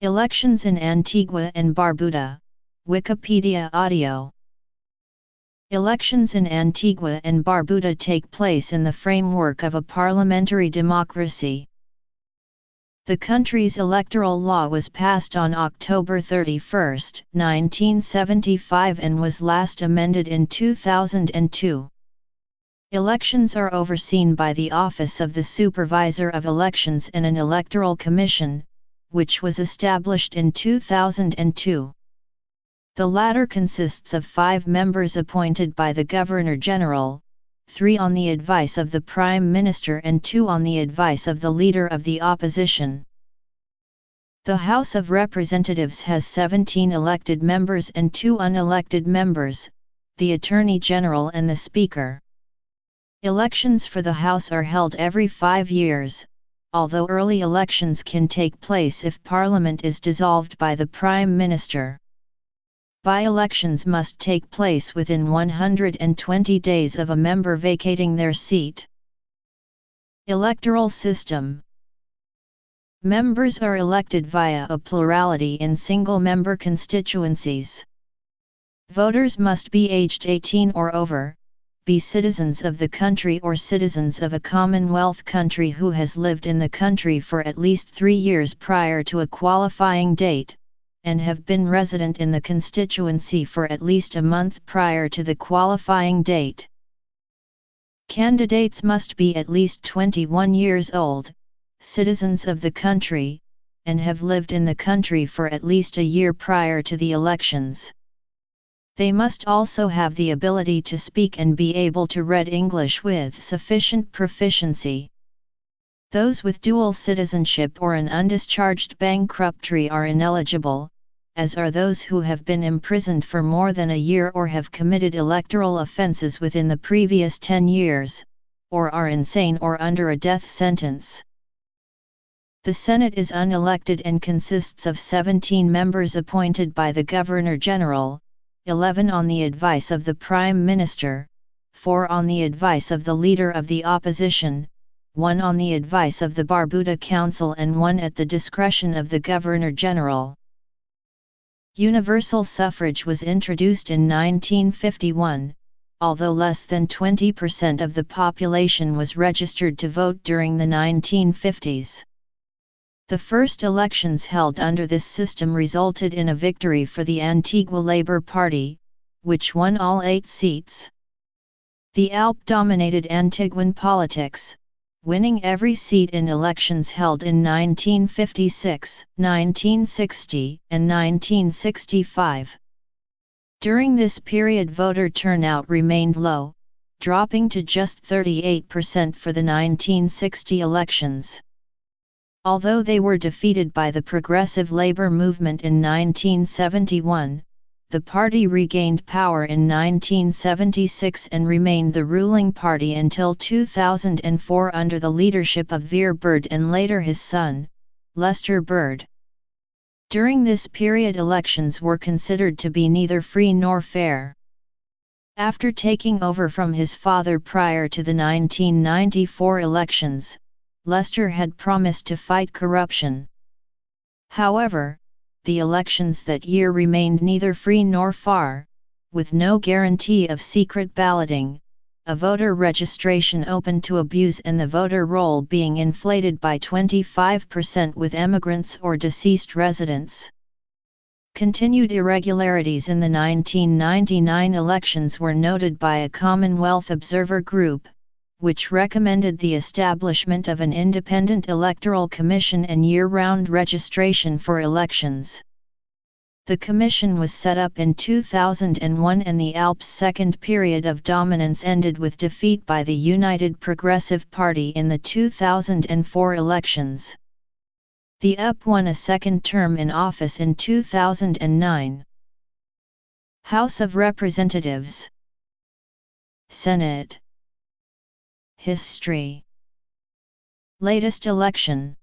Elections in Antigua and Barbuda, Wikipedia audio. Elections in Antigua and Barbuda take place in the framework of a parliamentary democracy. The country's electoral law was passed on October 31, 1975 and was last amended in 2002. Elections are overseen by the Office of the Supervisor of Elections and an electoral commission, which was established in 2002. The latter consists of 5 members appointed by the Governor-General, 3 on the advice of the Prime Minister and 2 on the advice of the Leader of the Opposition. The House of Representatives has 17 elected members and 2 unelected members, the Attorney General and the Speaker. Elections for the House are held every 5 years, although early elections can take place if Parliament is dissolved by the Prime Minister. By-elections must take place within 120 days of a member vacating their seat. Electoral system. Members are elected via a plurality in single-member constituencies. Voters must be aged 18 or over, be citizens of the country or citizens of a Commonwealth country who has lived in the country for at least 3 years prior to a qualifying date, and have been resident in the constituency for at least a month prior to the qualifying date. Candidates must be at least 21 years old, citizens of the country, and have lived in the country for at least a year prior to the elections. They must also have the ability to speak and be able to read English with sufficient proficiency. Those with dual citizenship or an undischarged bankruptcy are ineligible, as are those who have been imprisoned for more than a year or have committed electoral offences within the previous 10 years, or are insane or under a death sentence. The Senate is unelected and consists of 17 members appointed by the Governor-General, 11 on the advice of the Prime Minister, 4 on the advice of the Leader of the Opposition, 1 on the advice of the Barbuda Council and 1 at the discretion of the Governor-General. Universal suffrage was introduced in 1951, although less than 20% of the population was registered to vote during the 1950s. The first elections held under this system resulted in a victory for the Antigua Labour Party, which won all 8 seats. The ALP dominated Antiguan politics, winning every seat in elections held in 1956, 1960, and 1965. During this period voter turnout remained low, dropping to just 38% for the 1960 elections. Although they were defeated by the Progressive Labour movement in 1971, the party regained power in 1976 and remained the ruling party until 2004 under the leadership of Veer Bird and later his son, Lester Bird. During this period elections were considered to be neither free nor fair. After taking over from his father prior to the 1994 elections, Lester had promised to fight corruption. However, the elections that year remained neither free nor fair, with no guarantee of secret balloting, a voter registration open to abuse and the voter roll being inflated by 25% with emigrants or deceased residents. Continued irregularities in the 1999 elections were noted by a Commonwealth Observer Group, which recommended the establishment of an independent electoral commission and year-round registration for elections. The commission was set up in 2001 and the ALP's second period of dominance ended with defeat by the United Progressive Party in the 2004 elections. The UP won a second term in office in 2009. House of Representatives. Senate. History. Latest election.